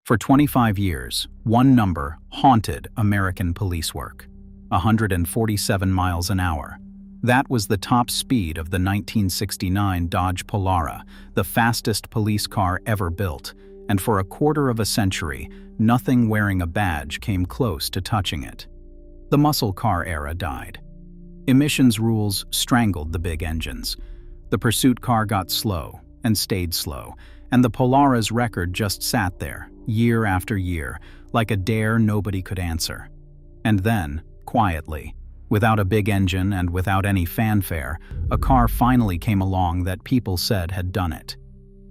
For 25 years, one number haunted American police work: 147 miles an hour. That was the top speed of the 1969 Dodge Polara, the fastest police car ever built, and for a quarter of a century, nothing wearing a badge came close to touching it. The muscle car era died. Emissions rules strangled the big engines. The pursuit car got slow and stayed slow, and the Polara's record just sat there, year after year, like a dare nobody could answer. And then, quietly, without a big engine and without any fanfare, a car finally came along that people said had done it.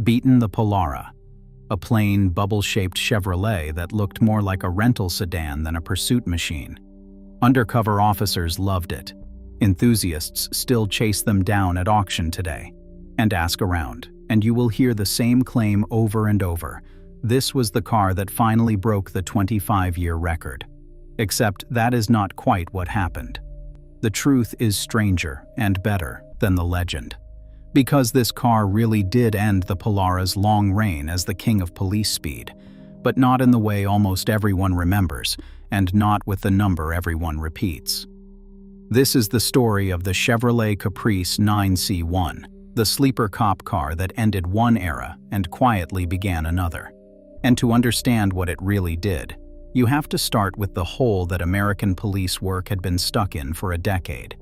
Beaten the Polara, a plain, bubble-shaped Chevrolet that looked more like a rental sedan than a pursuit machine. Undercover officers loved it. Enthusiasts still chase them down at auction today. And ask around, and you will hear the same claim over and over. This was the car that finally broke the 25-year record. Except that is not quite what happened. The truth is stranger and better than the legend. Because this car really did end the Polara's long reign as the king of police speed, but not in the way almost everyone remembers, and not with the number everyone repeats. This is the story of the Chevrolet Caprice 9C1, the sleeper cop car that ended one era and quietly began another. And to understand what it really did, you have to start with the hole that American police work had been stuck in for a decade.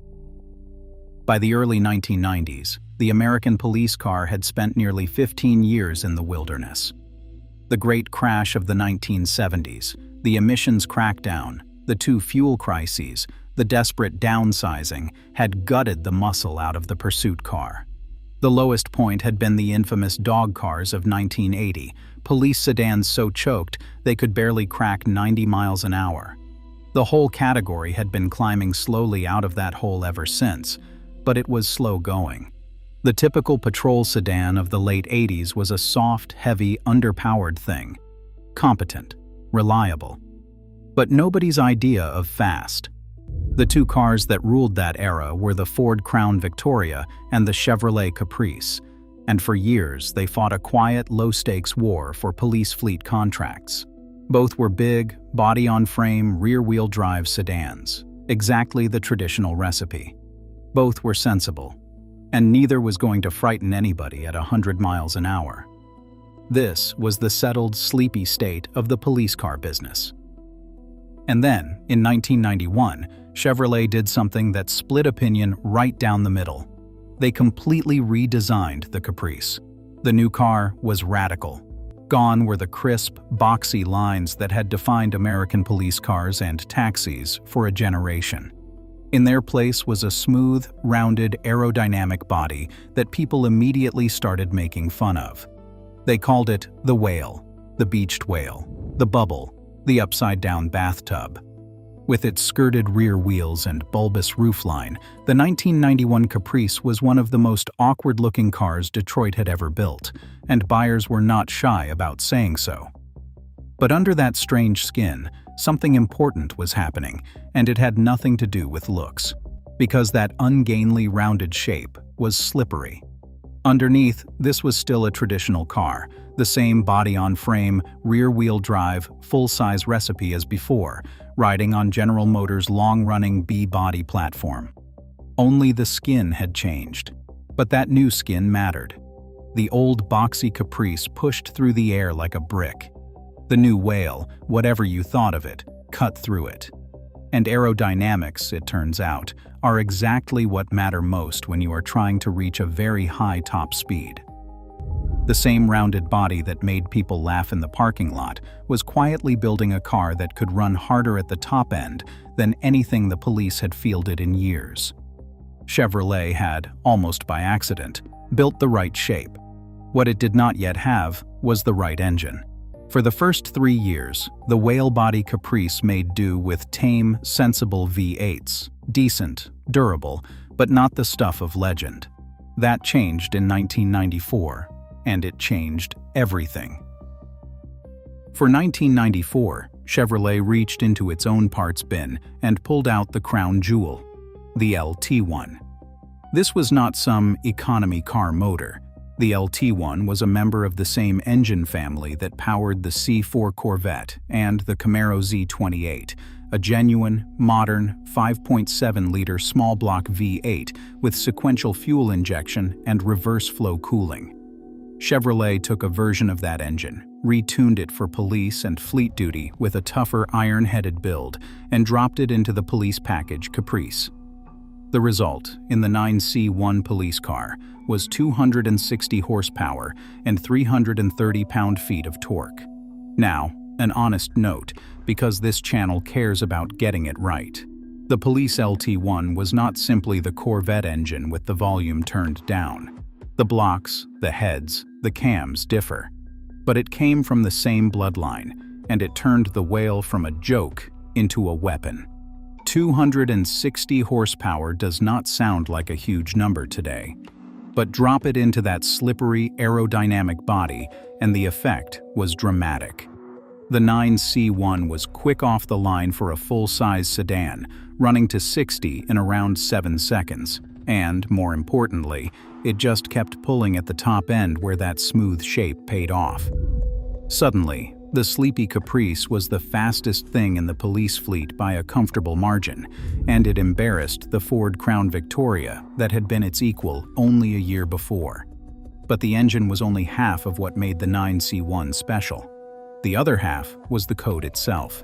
By the early 1990s, the American police car had spent nearly 15 years in the wilderness. The great crash of the 1970s, the emissions crackdown, the two fuel crises, the desperate downsizing had gutted the muscle out of the pursuit car. The lowest point had been the infamous dog cars of 1980, police sedans so choked they could barely crack 90 miles an hour. The whole category had been climbing slowly out of that hole ever since, but it was slow going. The typical patrol sedan of the late 80s was a soft, heavy, underpowered thing. Competent, reliable. But nobody's idea of fast. The two cars that ruled that era were the Ford Crown Victoria and the Chevrolet Caprice, and for years they fought a quiet, low-stakes war for police fleet contracts. Both were big, body-on-frame, rear-wheel drive sedans, exactly the traditional recipe. Both were sensible, and neither was going to frighten anybody at 100 miles an hour. This was the settled, sleepy state of the police car business. And then, in 1991, Chevrolet did something that split opinion right down the middle. They completely redesigned the Caprice. The new car was radical. Gone were the crisp, boxy lines that had defined American police cars and taxis for a generation. In their place was a smooth, rounded, aerodynamic body that people immediately started making fun of. They called it the whale, the beached whale, the bubble, the upside-down bathtub. With its skirted rear wheels and bulbous roofline, the 1991 Caprice was one of the most awkward-looking cars Detroit had ever built, and buyers were not shy about saying so. But under that strange skin, something important was happening, and it had nothing to do with looks, because that ungainly rounded shape was slippery. Underneath, this was still a traditional car, the same body-on-frame, rear-wheel drive, full-size recipe as before, riding on General Motors' long-running B-body platform. Only the skin had changed, but that new skin mattered. The old boxy Caprice pushed through the air like a brick. The new whale, whatever you thought of it, cut through it. And aerodynamics, it turns out, are exactly what matter most when you are trying to reach a very high top speed. The same rounded body that made people laugh in the parking lot was quietly building a car that could run harder at the top end than anything the police had fielded in years. Chevrolet had, almost by accident, built the right shape. What it did not yet have was the right engine. For the first 3 years, the whale-body Caprice made do with tame, sensible V8s, decent, durable, but not the stuff of legend. That changed in 1994, and it changed everything. For 1994, Chevrolet reached into its own parts bin and pulled out the crown jewel, the LT1. This was not some economy car motor. The LT1 was a member of the same engine family that powered the C4 Corvette and the Camaro Z28, a genuine, modern 5.7-liter small-block V8 with sequential fuel injection and reverse-flow cooling. Chevrolet took a version of that engine, retuned it for police and fleet duty with a tougher iron-headed build, and dropped it into the police package Caprice. The result, in the 9C1 police car, was 260 horsepower and 330 pound-feet of torque. Now, an honest note, because this channel cares about getting it right. The police LT1 was not simply the Corvette engine with the volume turned down. The blocks, the heads, the cams differ. But it came from the same bloodline, and it turned the whale from a joke into a weapon. 260 horsepower does not sound like a huge number today. But drop it into that slippery, aerodynamic body, and the effect was dramatic. The 9C1 was quick off the line for a full-size sedan, running to 60 in around 7 seconds. And, more importantly, it just kept pulling at the top end where that smooth shape paid off. Suddenly, the sleepy Caprice was the fastest thing in the police fleet by a comfortable margin, and it embarrassed the Ford Crown Victoria that had been its equal only a year before. But the engine was only half of what made the 9C1 special. The other half was the code itself.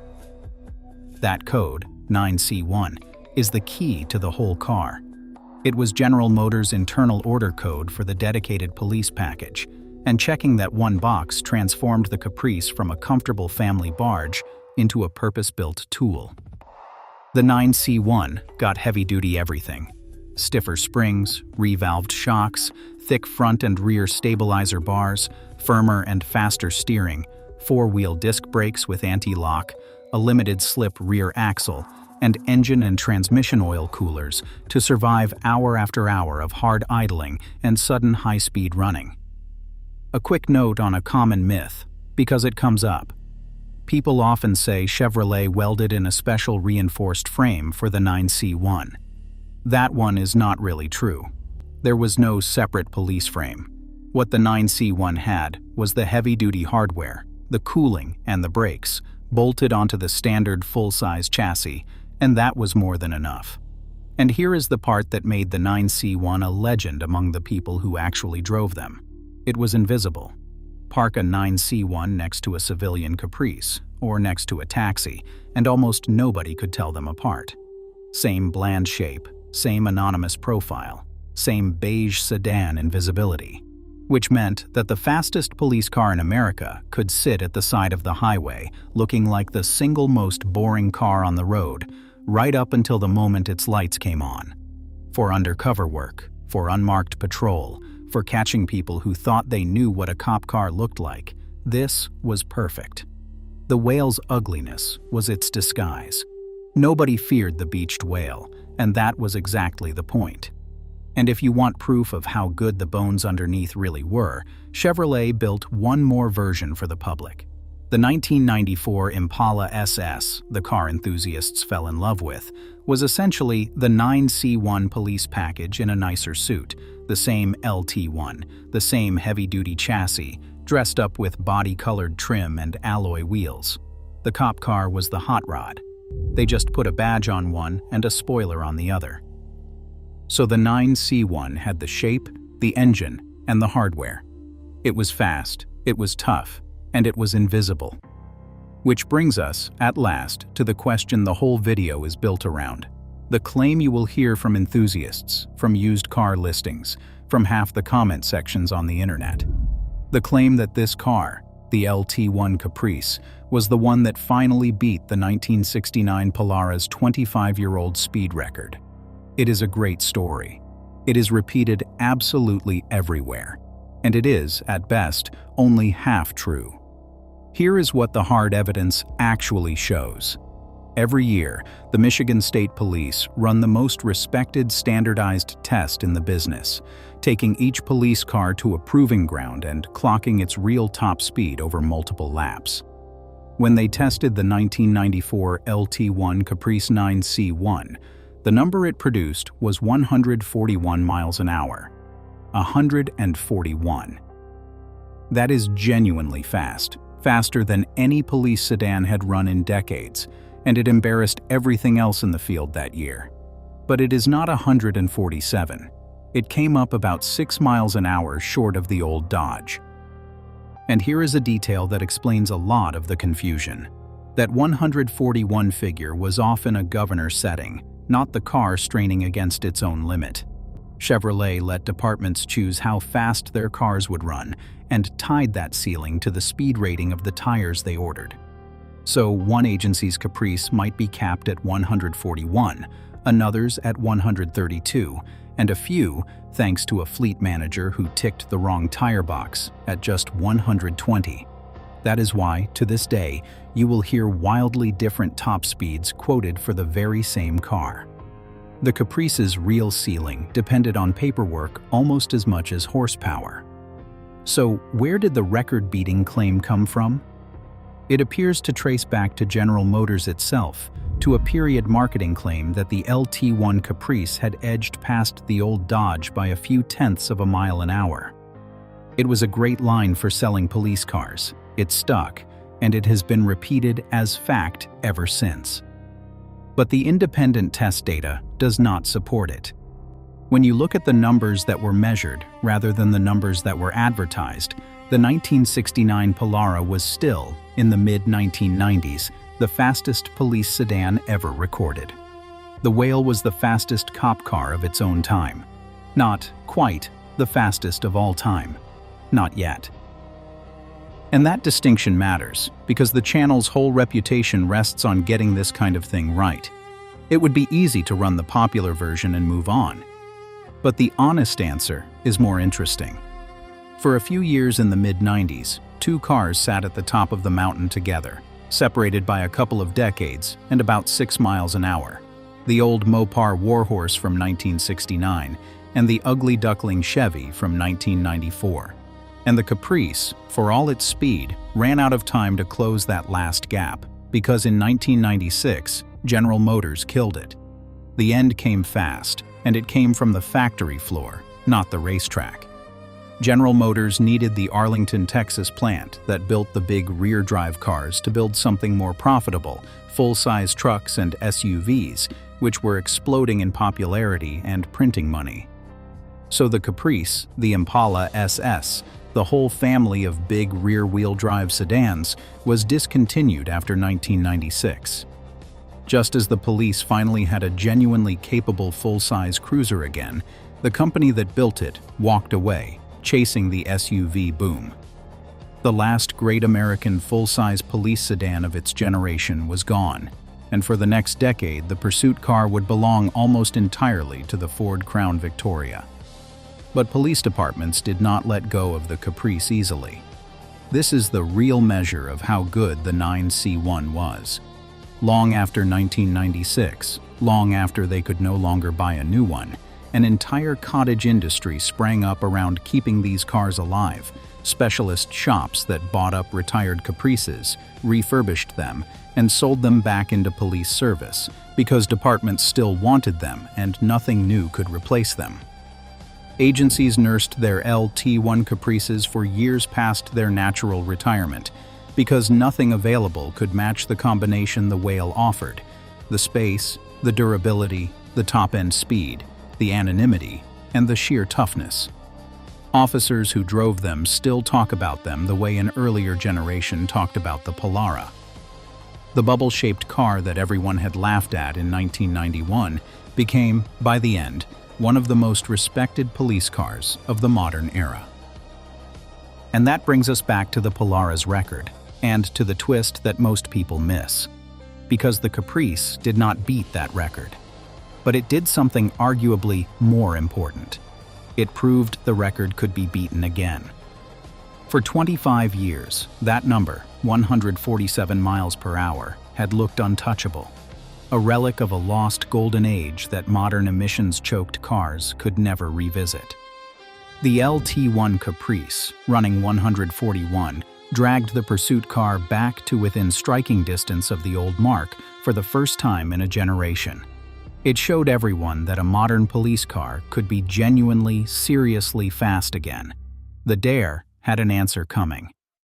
That code, 9C1, is the key to the whole car. It was General Motors' internal order code for the dedicated police package, and checking that one box transformed the Caprice from a comfortable family barge into a purpose-built tool. The 9C1 got heavy-duty everything. Stiffer springs, revalved shocks, thick front and rear stabilizer bars, firmer and faster steering, four-wheel disc brakes with anti-lock, a limited-slip rear axle, and engine and transmission oil coolers to survive hour after hour of hard idling and sudden high-speed running. A quick note on a common myth, because it comes up. People often say Chevrolet welded in a special reinforced frame for the 9C1. That one is not really true. There was no separate police frame. What the 9C1 had was the heavy-duty hardware, the cooling, and the brakes, bolted onto the standard full-size chassis, and that was more than enough. And here is the part that made the 9C1 a legend among the people who actually drove them. It was invisible. Park a 9C1 next to a civilian Caprice, or next to a taxi, and almost nobody could tell them apart. Same bland shape, same anonymous profile, same beige sedan invisibility. Which meant that the fastest police car in America could sit at the side of the highway, looking like the single most boring car on the road, right up until the moment its lights came on. For undercover work, for unmarked patrol, for catching people who thought they knew what a cop car looked like, this was perfect. The whale's ugliness was its disguise. Nobody feared the beached whale, and that was exactly the point. And if you want proof of how good the bones underneath really were, Chevrolet built one more version for the public. The 1994 Impala SS, the car enthusiasts fell in love with, was essentially the 9C1 police package in a nicer suit, the same LT1, the same heavy-duty chassis, dressed up with body-colored trim and alloy wheels. The cop car was the hot rod. They just put a badge on one and a spoiler on the other. So the 9C1 had the shape, the engine, and the hardware. It was fast, it was tough, and it was invisible. Which brings us, at last, to the question the whole video is built around. The claim you will hear from enthusiasts, from used car listings, from half the comment sections on the internet. The claim that this car, the LT1 Caprice, was the one that finally beat the 1969 Polara's 25-year-old speed record. It is a great story. It is repeated absolutely everywhere. And it is, at best, only half true. Here is what the hard evidence actually shows. Every year, the Michigan State Police run the most respected standardized test in the business, taking each police car to a proving ground and clocking its real top speed over multiple laps. When they tested the 1994 LT1 Caprice 9C1, the number it produced was 141 miles an hour. 141. That is genuinely fast, faster than any police sedan had run in decades, and it embarrassed everything else in the field that year. But it is not 147. It came up about 6 miles an hour short of the old Dodge. And here is a detail that explains a lot of the confusion. That 141 figure was often a governor setting, not the car straining against its own limit. Chevrolet let departments choose how fast their cars would run and tied that ceiling to the speed rating of the tires they ordered. So one agency's Caprice might be capped at 141, another's at 132, and a few, thanks to a fleet manager who ticked the wrong tire box, at just 120. That is why, to this day, you will hear wildly different top speeds quoted for the very same car. The Caprice's real ceiling depended on paperwork almost as much as horsepower. So, where did the record-beating claim come from? It appears to trace back to General Motors itself, to a period marketing claim that the LT1 Caprice had edged past the old Dodge by a few tenths of a mile an hour. It was a great line for selling police cars. It stuck, and it has been repeated as fact ever since. But the independent test data does not support it. When you look at the numbers that were measured rather than the numbers that were advertised, the 1969 Polara was still, in the mid-1990s, the fastest police sedan ever recorded. The Whale was the fastest cop car of its own time. Not quite the fastest of all time. Not yet. And that distinction matters, because the channel's whole reputation rests on getting this kind of thing right. It would be easy to run the popular version and move on. But the honest answer is more interesting. For a few years in the mid-90s, two cars sat at the top of the mountain together, separated by a couple of decades and about 6 miles an hour. The old Mopar Warhorse from 1969 and the ugly duckling Chevy from 1994. And the Caprice, for all its speed, ran out of time to close that last gap, because in 1996, General Motors killed it. The end came fast, and it came from the factory floor, not the racetrack. General Motors needed the Arlington, Texas plant that built the big rear-drive cars to build something more profitable, full-size trucks and SUVs, which were exploding in popularity and printing money. So the Caprice, the Impala SS, the whole family of big rear-wheel drive sedans, was discontinued after 1996. Just as the police finally had a genuinely capable full-size cruiser again, the company that built it walked away, chasing the SUV boom. The last great American full-size police sedan of its generation was gone, and for the next decade the pursuit car would belong almost entirely to the Ford Crown Victoria. But police departments did not let go of the Caprice easily. This is the real measure of how good the 9C1 was. Long after 1996, long after they could no longer buy a new one, an entire cottage industry sprang up around keeping these cars alive. Specialist shops that bought up retired Caprices, refurbished them, and sold them back into police service, because departments still wanted them and nothing new could replace them. Agencies nursed their LT1 Caprices for years past their natural retirement, because nothing available could match the combination the Whale offered: the space, the durability, the top-end speed, the anonymity, and the sheer toughness. Officers who drove them still talk about them the way an earlier generation talked about the Polara. The bubble-shaped car that everyone had laughed at in 1991 became, by the end, one of the most respected police cars of the modern era. And that brings us back to the Polara's record, and to the twist that most people miss. Because the Caprice did not beat that record. But it did something arguably more important. It proved the record could be beaten again. For 25 years, that number, 147 miles per hour, had looked untouchable. A relic of a lost golden age that modern emissions-choked cars could never revisit. The LT1 Caprice, running 141, dragged the pursuit car back to within striking distance of the old mark for the first time in a generation. It showed everyone that a modern police car could be genuinely, seriously fast again. The dare had an answer coming.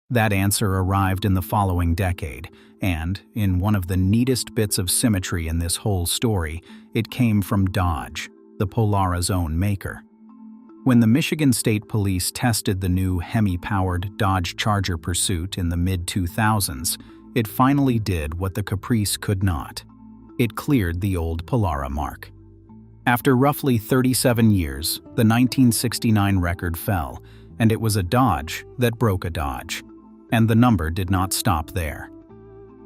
That answer arrived in the following decade, and, in one of the neatest bits of symmetry in this whole story, it came from Dodge, the Polara's own maker. When the Michigan State Police tested the new Hemi-powered Dodge Charger Pursuit in the mid-2000s, it finally did what the Caprice could not. It cleared the old Polara mark. After roughly 37 years, the 1969 record fell, and it was a Dodge that broke a Dodge. And the number did not stop there.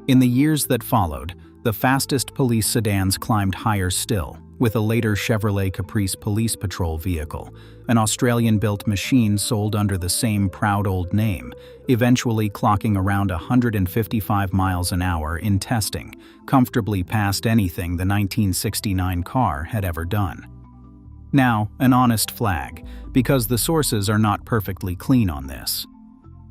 In the years that followed, the fastest police sedans climbed higher still, with a later Chevrolet Caprice police patrol vehicle, an Australian-built machine sold under the same proud old name, eventually clocking around 155 miles an hour in testing, comfortably past anything the 1969 car had ever done. Now, an honest flag, because the sources are not perfectly clean on this.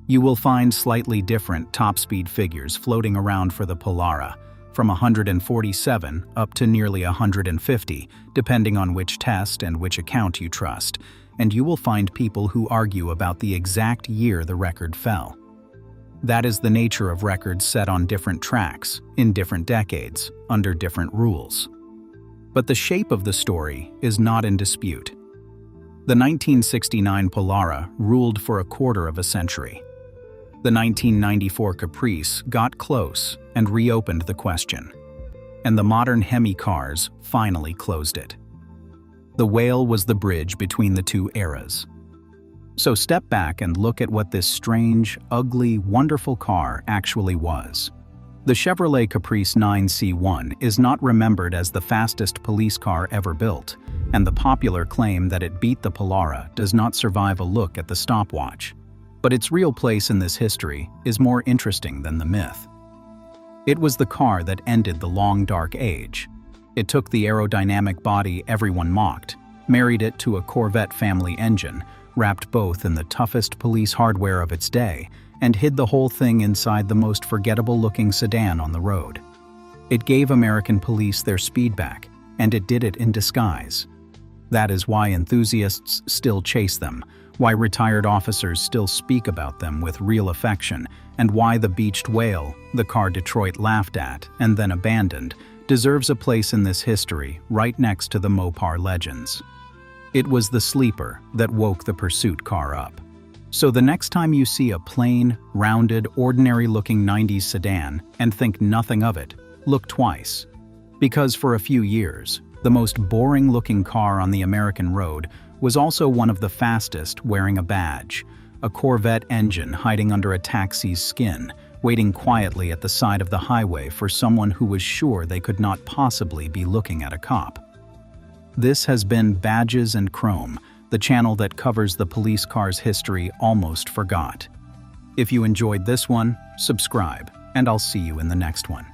You will find slightly different top-speed figures floating around for the Polara, from 147 up to nearly 150, depending on which test and which account you trust, and you will find people who argue about the exact year the record fell. That is the nature of records set on different tracks, in different decades, under different rules. But the shape of the story is not in dispute. The 1969 Polara ruled for a quarter of a century. The 1994 Caprice got close and reopened the question. And the modern Hemi cars finally closed it. The whale was the bridge between the two eras. So step back and look at what this strange, ugly, wonderful car actually was. The Chevrolet Caprice 9C1 is not remembered as the fastest police car ever built, and the popular claim that it beat the Polara does not survive a look at the stopwatch. But its real place in this history is more interesting than the myth. It was the car that ended the long dark age. It took the aerodynamic body everyone mocked, married it to a Corvette family engine, wrapped both in the toughest police hardware of its day, and hid the whole thing inside the most forgettable-looking sedan on the road. It gave American police their speed back, and it did it in disguise. That is why enthusiasts still chase them, why retired officers still speak about them with real affection, and why the beached whale, the car Detroit laughed at and then abandoned, deserves a place in this history right next to the Mopar legends. It was the sleeper that woke the pursuit car up. So the next time you see a plain, rounded, ordinary-looking 90s sedan and think nothing of it, look twice. Because for a few years, the most boring-looking car on the American road was also one of the fastest wearing a badge, a Corvette engine hiding under a taxi's skin, waiting quietly at the side of the highway for someone who was sure they could not possibly be looking at a cop. This has been Badges and Chrome, the channel that covers the police car's history almost forgot. If you enjoyed this one, subscribe, and I'll see you in the next one.